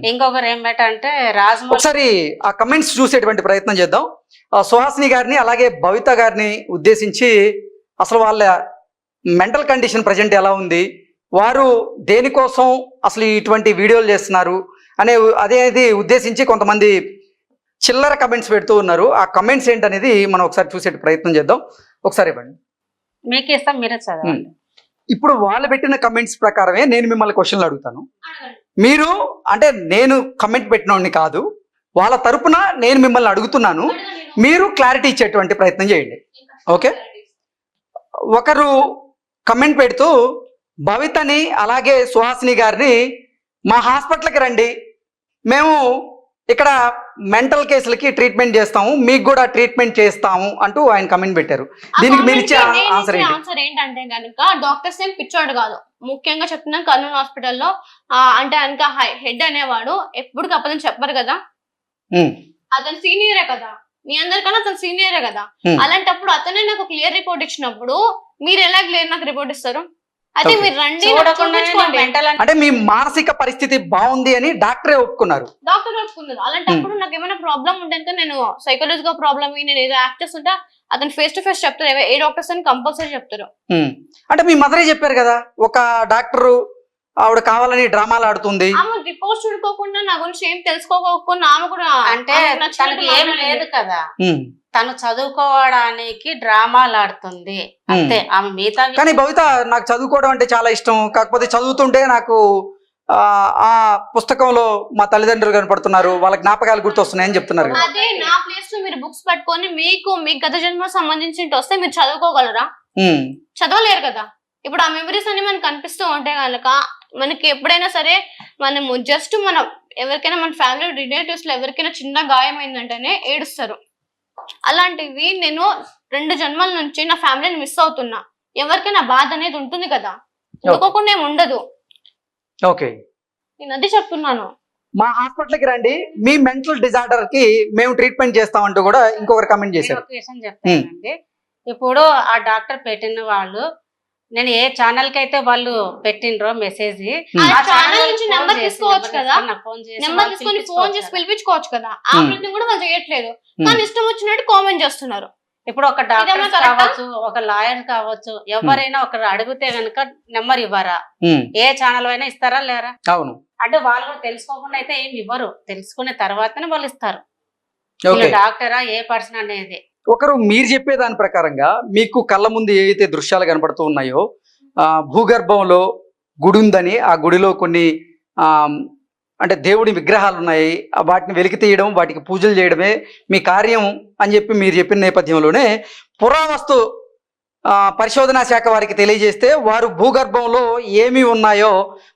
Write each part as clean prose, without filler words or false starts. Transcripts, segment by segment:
ఇంకొకరు ఏమిటంటే ఒకసారి ఆ కమెంట్స్ చూసేటువంటి ప్రయత్నం చేద్దాం. సుహాసిని గారిని అలాగే భవిత గారిని ఉద్దేశించి అసలు వాళ్ళ మెంటల్ కండిషన్ ప్రజెంట్ ఎలా ఉంది, వారు దేనికోసం అసలు ఇటువంటి వీడియోలు చేస్తున్నారు అదేది ఉద్దేశించి కొంతమంది చిల్లర కమెంట్స్ పెడుతూ ఉన్నారు. ఆ కమెంట్స్ ఏంటనేది మనం ఒకసారి చూసే ప్రయత్నం చేద్దాం. ఒకసారి ఇవ్వండి. మీకు ఇస్తాం, మీరే చదవండి. ఇప్పుడు వాళ్ళు పెట్టిన కమెంట్స్ ప్రకారమే నేను మిమ్మల్ని క్వశ్చన్లు అడుగుతాను. మీరు అంటే నేను కమెంట్ పెట్టినోడిని కాదు, వాళ్ళ తరపున నేను మిమ్మల్ని అడుగుతున్నాను. మీరు క్లారిటీ ఇచ్చేటువంటి ప్రయత్నం చేయండి. ఓకే. ఒకరు కమెంట్ పెడుతూ భవితని అలాగే సుహాసిని గారిని మా హాస్పిటల్కి రండి, మేము ఇక్కడ మెంటల్ కేసులకి ట్రీట్మెంట్ చేస్తాము, మీకు కూడా ట్రీట్మెంట్ చేస్తాము అంటూ ఆయన కమెంట్ పెట్టారు. దీనికి మీరు ఇచ్చే ఆన్సర్ ఏంటంటే కనుక డాక్టర్స్ ఏం పిచ్చోడు కాదు. ముఖ్యంగా చెప్తున్నాను, కర్నూలు హాస్పిటల్లో అంటే కనుక హెడ్ అనేవాడు ఎప్పుడు అప్పదని చెప్పరు కదా, అతను సీనియరే కదా, మీ అందరికన్నా అతను సీనియరే కదా. అలాంటప్పుడు అతనే నాకు క్లియర్ రిపోర్ట్ ఇచ్చినప్పుడు మీరు ఎలా క్లియర్ నాకు రిపోర్ట్ ఇస్తారు? అయితే మీరు రండి, అంటే మీ మానసిక పరిస్థితి బాగుంది అని డాక్టరే ఒప్పుకున్నారు. డాక్టర్ ఒప్పుకున్నారు. అలాంటప్పుడు నాకు ఏమైనా ప్రాబ్లం ఉంటే నేను సైకలాజికల్ ప్రాబ్లమ్ నేను ఏదో యాక్ట్ చేస్తుంటే అతను ఫేస్ టు ఫేస్ చెప్తారు, ఏ డాక్టర్స్ అని కంపల్సరీ చెప్తారు. అంటే మీ మదరే చెప్పారు కదా, ఒక డాక్టర్ ఆవిడ కావాలని డ్రామాలు ఆడుతుంది, ఆమె రిపోర్ట్స్ చూడుకోకుండా నా గురించి ఏం తెలుసుకోకుండా ఆమె కూడా అంటే తనకి ఏం లేదు కదా, తను చదువుకోవడానికి డ్రామాలు ఆడుతుంది అంతే. ఆమె మిగతా కానీ భవిత నాకు చదువుకోవడం అంటే చాలా ఇష్టం, కాకపోతే చదువుతుంటే నాకు ఆ పుస్తకంలో మా తల్లిదండ్రులు కనపడుతున్నారు, వాళ్ళ జ్ఞాపకాలు గుర్తొస్తున్నాయని చెప్తున్నారు. అదే నా ప్లేస్ లో మీరు బుక్స్ పట్టుకొని మీకు గత జన్మ సంబంధించి వస్తే మీరు చదువుకోగలరా? చదవలేరు కదా. ఇప్పుడు ఆ మెమరీస్ అన్ని మనకు కనిపిస్తూ ఉంటే కనుక మనకి ఎప్పుడైనా సరే మనము జస్ట్ మనం ఎవరికైనా మన ఫ్యామిలీ రిలేటివ్స్ లో ఎవరికైనా చిన్న గాయం అయిందంటేనే ఏడుస్తారు. అలాంటివి నేను 2 జన్మల నుంచి నా ఫ్యామిలీని మిస్ అవుతున్నా. ఎవరికైనా బాధ అనేది ఉంటుంది కదా, అనుకోకుండా ఏమి ఉండదు. ఓకే, నేను అది చెప్తున్నాను. మా హాస్పిటల్కి రండి, మీ మెంటల్ డిజార్డర్ కి మేము ట్రీట్మెంట్ చేస్తామంటూ కూడా ఇంకొకరు కమెంట్ చేశారు. చెప్తానండి, ఇప్పుడు ఆ డాక్టర్ పెట్టిన వాళ్ళు నేను ఏ ఛానల్ కి అయితే వాళ్ళు పెట్టినరో మెసేజ్ నెంబర్ తీసుకోవచ్చు కదా, నెంబర్ తీసుకొని ఫోన్ చేసి పిలిపించుకోవచ్చు కదా. ఆ ప్రయత్నం కూడా వాళ్ళు చేయట్లేదు, కానీ ఇష్టం వచ్చినట్టు కామెంట్ చేస్తున్నారు. ఇప్పుడు ఒక డాక్టర్ కావచ్చు, ఒక లాయర్ కావచ్చు, ఎవరైనా ఒకరు అడిగితే గనుక నెంబర్ ఇవ్వరా? ఏ ఛానల్ అయినా ఇస్తారా లేరా? అవును. అంటే వాళ్ళు కూడా తెలుసుకోకుండా అయితే ఏమి ఇవ్వరు, తెలుసుకునే తర్వాతనే వాళ్ళు ఇస్తారు. డాక్టరా ఏ పర్సన్ అనేది. ఒకరు మీరు చెప్పే దాని ప్రకారంగా మీకు కళ్ళ ముందు ఏవైతే దృశ్యాలు కనపడుతూ ఉన్నాయో, భూగర్భంలో గుడి ఉందని, ఆ గుడిలో కొన్ని అంటే దేవుడి విగ్రహాలు ఉన్నాయి, వాటిని వెలికి తీయడం, వాటికి పూజలు చేయడమే మీ కార్యం అని చెప్పి మీరు చెప్పిన నేపథ్యంలోనే పురావస్తు పరిశోధనా శాఖ వారికి తెలియజేస్తే వారు భూగర్భంలో ఏమి ఉన్నాయో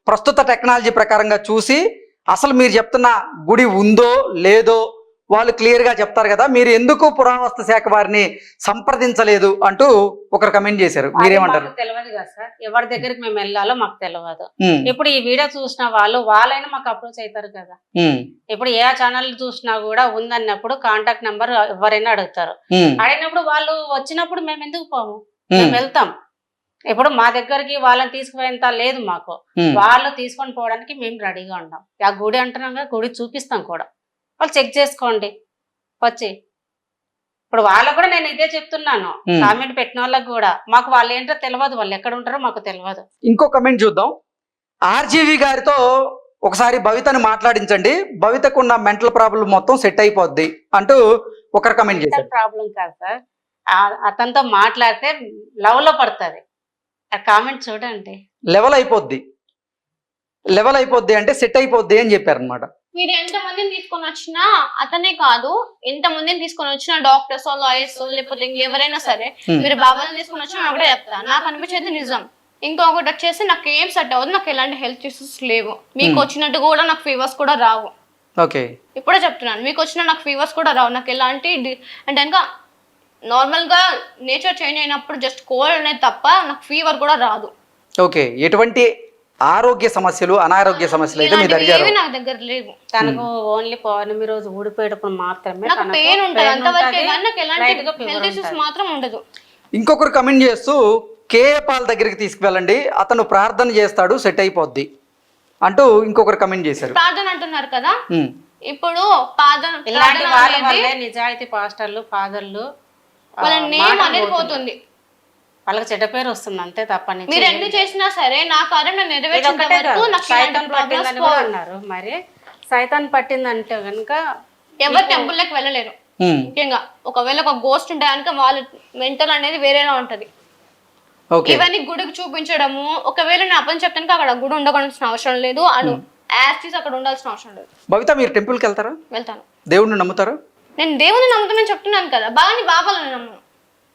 ప్రస్తుత టెక్నాలజీ ప్రకారంగా చూసి అసలు మీరు చెప్తున్న గుడి ఉందో లేదో వాళ్ళు క్లియర్ గా చెప్తారు కదా, మీరు ఎందుకు పురావస్తు శాఖ వారిని సంప్రదించలేదు అంటూ ఒకరు కమెంట్ చేశారు. మీరేమంటారు? తెలియదు కదా సార్, ఎవరి దగ్గరికి మేము వెళ్ళాలో మాకు తెలియదు. ఇప్పుడు ఈ వీడియో చూసిన వాళ్ళైనా మాకు అప్రోచ్ అవుతారు కదా. ఇప్పుడు ఏ ఛానల్ చూసినా కూడా ఉందన్నప్పుడు కాంటాక్ట్ నెంబర్ ఎవరైనా అడుగుతారు. అడిగినప్పుడు వాళ్ళు వచ్చినప్పుడు మేము ఎందుకు పోము, మేము వెళ్తాం. ఇప్పుడు మా దగ్గరికి వాళ్ళని తీసుకుపోయేంత లేదు మాకు, వాళ్ళు తీసుకొని పోవడానికి మేము రెడీగా ఉంటాం. ఆ గుడి అంటున్నాం కదా, గుడి చూపిస్తాం కూడా, వాళ్ళు చెక్ చేసుకోండి వచ్చి. ఇప్పుడు వాళ్ళకు కూడా నేను ఇదే చెప్తున్నాను, కామెంట్ పెట్టిన వాళ్ళకి కూడా మాకు వాళ్ళు ఏంటో తెలియదు, వాళ్ళు ఎక్కడ ఉంటారో మాకు తెలియదు. ఇంకో కమెంట్ చూద్దాం. ఆర్జీవి గారితో ఒకసారి భవితని మాట్లాడించండి, భవితకున్న మెంటల్ ప్రాబ్లం మొత్తం సెట్ అయిపోద్ది అంటూ ఒకరు కమెంట్ చేశారు. ప్రాబ్లం కాదు సార్, అతనితో మాట్లాడితే లవ్ లో పడుతుంది. ఆ కామెంట్ చూడండి, లెవెల్ అయిపోద్ది అంటే సెట్ అయిపోద్ది అని చెప్పారు అనమాట. మీరు ఎంతమందిని తీసుకొని వచ్చినా అతనే కాదు, ఎంతమందిని తీసుకొని వచ్చినా డాక్టర్స్ లాయర్స్ లేకపోతే ఎవరైనా సరే మీరు బాబాని తీసుకొని వచ్చినా నేను ఒకటే చెప్తా, నాకు అనిపించేది నిజం. ఇంకొకటి వచ్చేసి నాకు ఏం సెట్ అవ్వదు, నాకు ఎలాంటి హెల్త్ ఇష్యూస్ లేవు, మీకు వచ్చినట్టు కూడా నాకు ఫీవర్స్ కూడా రావు. ఓకే, ఇప్పుడే చెప్తున్నాను, మీకు వచ్చిన నాకు ఫీవర్స్ కూడా రావు, నాకు ఎలాంటి అంటే ఇంకా నార్మల్ గా నేచర్ చేంజ్ అయినప్పుడు జస్ట్ కోల్డ్ అనేది తప్ప నాకు ఫీవర్ కూడా రాదు. ఓకే, ఎటువంటి ఆరోగ్య సమస్యలు అనారోగ్య సమస్యలు అయితే మీ దగ్గర లేవు. తనకు ఓన్లీ పౌర్ణమి రోజు ఊడిపోయేటప్పుడు మాత్రమే పెయిన్ ఉంటుంది, అంతవరకే కానీ నాకు ఎలాంటి హెల్త్ ఇష్యూస్ మాత్రం ఉండదు. ఇంకొకరు కమెంట్ చేస్తూ కేఏ పాల్ దగ్గరికి తీసుకువెళ్ళండి, అతను ప్రార్థన చేస్తాడు, సెట్ అయిపోద్ది. అంటూ ఇంకొకరు కమెంట్ చేశారు. ప్రార్థన అంటున్నారు కదా, ఉమ్, ఇప్పుడు ప్రార్థన ఇలాంటి ప్రార్థన వాళ్ళ అనేది వల్లే నిజాయితీ పాస్టర్లు ఫాదర్లు వాళ్ళ నేమ్ అనేది పోతుంది. వాళ్ళకి చెడ్డ పేరు వస్తుంది అంతే తప్ప నుంచి మీరు ఎన్ని చేసినా సరే నా కార్యం నేను నెరవేర్చేంత ఇదొక్కటే వరకు కాదు. నాకు సైతాన్ ఇలాంటి problems పట్టిందని కూడా అన్నారు. మరి సైతాన్ పట్టిందంటే కనుక ఎవరు టెంపుల్ లకి వెళ్ళలేరు. ఉమ్, ముఖ్యంగా ఒకవేళ ఒక గోస్ట్ ఉంటే కనుక వాళ్ళ మెంటల్ అనేది వేరేలా ఉంటది. ఓకే. ఇవన్నీ గుడికి చూపించడము, ఒకవేళ నేను అప్పని చెప్తాను అక్కడ గుడి ఉండవలసిన అవసరం లేదు, అను యాక్సిస్ అక్కడ ఉండాల్సిన అవసరం లేదు. భవిత మీరు టెంపుల్కి వెళ్తారా? వెళ్తాను. దేవుడిని నమ్ముతారా? నేను దేవుని నమ్ముతానని చెప్తున్నాను కదా, బాబాని నమ్మను.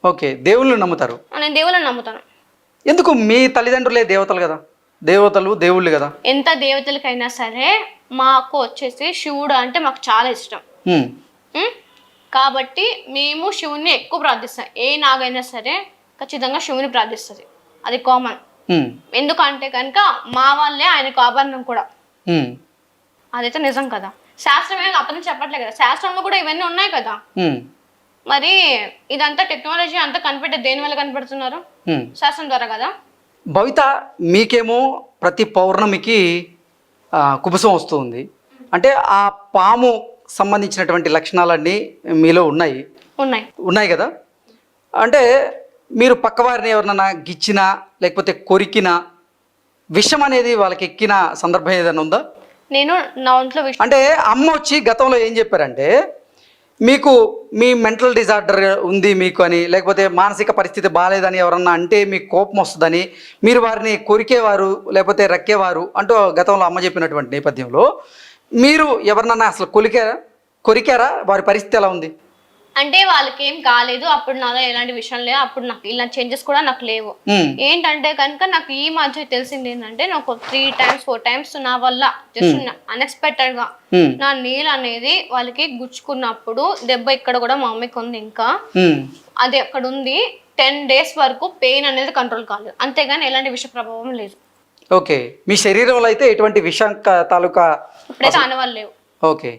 ఓకే, దేవుళ్ళని నమ్ముతారు. నేను దేవుళ్ళని నమ్ముతాను. ఎందుకు? మీ తల్లిదండ్రులే దేవతలు కదా, దేవతలు దేవుళ్ళు కదా. ఎంత దేవతలకైనా సరే మాకు వచ్చేసి శివుడు అంటే మాకు చాలా ఇష్టం. ఉమ్, ఉం? కాబట్టి మేము శివుని ఎక్కువ ప్రార్థిస్తాం. ఏ నాగైనా సరే ఖచ్చితంగా శివుని ప్రార్థిస్తుంది, అది కామన్. ఉమ్, ఎందుకంటే కనుక మా వాళ్ళే ఆయనకు ఆభరణం కూడా, ఉమ్, అదైతే నిజం కదా. శాస్త్రం ఏమి అప్పని చెప్పట్లేదు కదా, శాస్త్రంలో కూడా ఇవన్నీ ఉన్నాయి కదా. ఉమ్, మరి ఇదంతా టెక్నాలజీ అంతా కనిపెట్టే దేని వల్ల కనిపెడుతున్నారు? ఉమ్. శాస్త్రం ద్వారా కదా. భవిత మీకేమో ప్రతి పౌర్ణమికి కుబుసం వస్తుంది, అంటే ఆ పాము సంబంధించినటువంటి లక్షణాలన్నీ మీలో ఉన్నాయి కదా. అంటే మీరు పక్కవారిని ఎవరినైనా గిచ్చినా లేకపోతే కొరికినా విషం అనేది వాళ్ళకి ఎక్కిన సందర్భం ఏదైనా ఉందా? నేను నా ఒంట్లో అంటే అమ్మ వచ్చి గతంలో ఏం చెప్పారంటే, మీకు మీ మెంటల్ డిజార్డర్ ఉంది మీకు అని, లేకపోతే మానసిక పరిస్థితి బాగాలేదని ఎవరన్నా అంటే మీకు కోపం వస్తుందని మీరు వారిని కొరికేవారు లేకపోతే రక్కేవారు అంటూ గతంలో అమ్మ చెప్పినటువంటి నేపథ్యంలో మీరు ఎవరినన్నా అసలు కొరికారా? వారి పరిస్థితి ఎలా ఉంది? అంటే వాళ్ళకి ఏం కాలేదు, అప్పుడు నాలో ఎలాంటి విషయం లేవు, అప్పుడు నాకు ఇలాంటి చేంజెస్ కూడా నాకు లేవు. ఏంటంటే కనుక నాకు ఈ మధ్య తెలిసింది ఏంటంటే, నాకు 3 times 4 times నా వల్ల జస్ట్ అన్ఎక్స్పెక్టెడ్ గా నా నీళ్ళు అనేది వాళ్ళకి గుచ్చుకున్నప్పుడు దెబ్బ ఇక్కడ కూడా మా మమ్మీకి ఉంది, ఇంకా అది అక్కడ ఉంది. 10 days వరకు పెయిన్ అనేది కంట్రోల్ కాలేదు, అంతేగాని ఎలాంటి విష ప్రభావం లేదు. ఓకే, మీ శరీరంలో అయితే ఎటువంటి విషం తాలూకా ఇప్పుడైతే అనవాళ్ళు లేవు. ఓకే,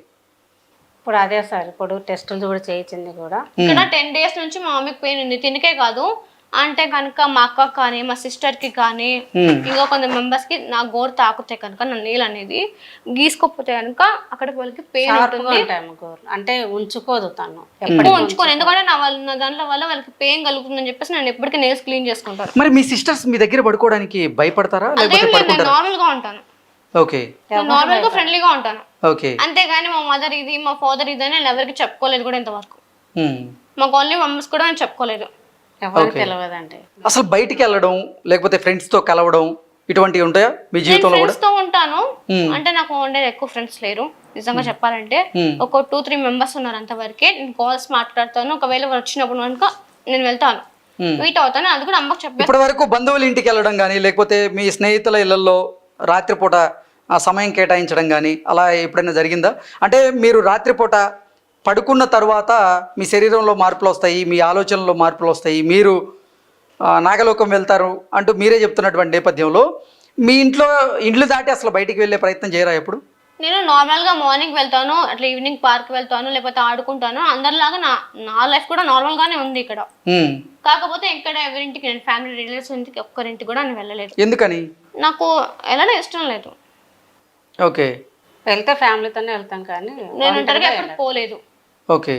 ఇప్పుడు అదే సార్, ఇప్పుడు టెస్టులు కూడా చేయించింది కూడా. ఇక్కడ 10 days నుంచి మా మమ్మీకి పెయిన్ ఉంది, తినకే కాదు. అంటే కనుక మా అక్క కానీ మా సిస్టర్ కి కానీ ఇంకా కొంత మెంబర్స్ కి నా గోరు తాకుతే కనుక నా నీళ్ళు అనేది గీసుకోకపోతే కనుక అక్కడికి వాళ్ళకి పెయిన్ ఉంటుంది. అంటే ఉంచుకోదు తను, ఉంచుకోను. ఎందుకంటే నా దాంట్లో వల్ల వాళ్ళకి పెయిన్ కలుగుతుందని చెప్పేసి నేను ఎప్పటికీ నెయిల్స్ క్లీన్ చేసుకుంటాను. మరి మీ సిస్టర్స్ మీ దగ్గర పడుకోవడానికి భయపడతారా? అదేం లేదు, నేను నార్మల్ గా ఉంటాను. ఓకే, నార్మల్ గా ఫ్రెండ్లీగా ఉంటాను. ఓకే, అంతేగాని మా మదర్ ఇది మా ఫాదర్ ఇది అని నేను ఎవరికి చెప్పుకోలేదు కూడా ఇంతవరకు. మాకు ఓన్లీ మమ్మీస్ కూడా నేను చెప్పుకోలేదు. ఎవరికి తెలియదండి. అసలు బయటికి వెళ్ళడం లేకపోతే ఫ్రెండ్స్ తో కలవడం ఇటువంటివి ఉంటాయా మీ జీవితంలో? ఫ్రెండ్స్ తో ఉంటాను, అంటే నాకు ఉండేది ఎక్కువ ఫ్రెండ్స్ లేరు నిజంగా చెప్పాలంటే. ఒక 2-3 మెంబర్స్ ఉన్నారు అంతవరకే. నేను కాల్స్ మాట్లాడతాను, ఒకవేళ వచ్చినప్పుడు కనుక నేను వెళ్తాను, మీట్ అవుతాను. అది కూడా అమ్మకు చెప్పాను. ఇప్పటి వరకు బంధువుల ఇంటికి వెళ్ళడం కానీ లేకపోతే మీ స్నేహితుల ఇళ్లలో రాత్రిపూట సమయం కేటాయించడం కానీ అలా ఎప్పుడైనా జరిగిందా? అంటే మీరు రాత్రిపూట పడుకున్న తర్వాత మీ శరీరంలో మార్పులు వస్తాయి, మీ ఆలోచనలో మార్పులు వస్తాయి, మీరు నాగలోకం వెళ్తారు అంటూ మీరే చెప్తున్నటువంటి నేపథ్యంలో మీ ఇండ్లు దాటి అసలు బయటికి వెళ్ళే ప్రయత్నం చేయరా ఎప్పుడు? నేను నార్మల్ గా మార్నింగ్ వెళ్తాను, అట్లా ఈవినింగ్ పార్క్ వెళ్తాను, లేకపోతే ఆడుకుంటాను. అందరిలాగా నా లైఫ్ కూడా నార్మల్ గానే ఉంది ఇక్కడ. కాకపోతే ఇక్కడ ఎవరింటికి, నేను ఫ్యామిలీ రిలేటివ్స్ ఇంటికి ఒక్కరింటికి కూడా నేను వెళ్ళలేదు. ఎందుకని? నాకు వెళ్ళడం ఇష్టం లేదు. ఓకే, వెళ్తే ఫ్యామిలీతోనే వెళ్తాం కానీ నేను ఒంటరిగా ఎక్కడ పోలేదు. ఓకే,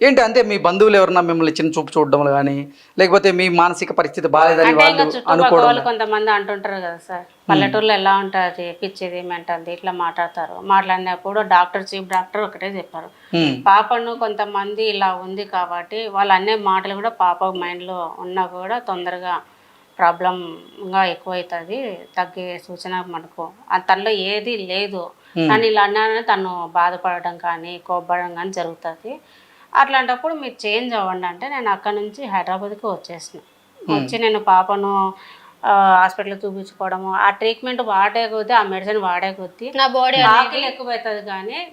ఏంటి అంటే మీ బంధువులు ఎవరన్నా మిమ్మల్ని చిన్న చూపు చూడడం కానీ లేకపోతే మీ మానసిక పరిస్థితి బాగాలేదని వాళ్ళు అనుకోవడం? కొంతమంది అంటుంటారు కదా సార్, పల్లెటూరులో ఎలా ఉంటుంది, పిచ్చిది మెంటది ఇట్లా మాట్లాడతారు. మాట్లాడినప్పుడు చీఫ్ డాక్టర్ ఒకటే చెప్పారు, పాపను కొంతమంది ఇలా ఉంది కాబట్టి వాళ్ళు అనే మాటలు కూడా పాప మైండ్లో ఉన్నా కూడా తొందరగా ప్రాబ్లంగా ఎక్కువైతుంది, తగ్గే సూచన మనకు తనలో ఏది లేదు కానీ ఇలా అన్నారని తను బాధపడడం కానీ కోప్పడడం కానీ జరుగుతుంది. అట్లాంటప్పుడు మీరు చేంజ్ అవ్వండి అంటే నేను అక్కడ నుంచి హైదరాబాద్కి వచ్చి నేను పాపను హాస్పిటల్ చూపించుకోవడము, ఆ ట్రీట్మెంట్ వాడే కొద్దీ, ఆ మెడిసిన్ వాడే కొద్దీ నా బాడీ ఆకలి ఎక్కువ అవుతుంది కానీ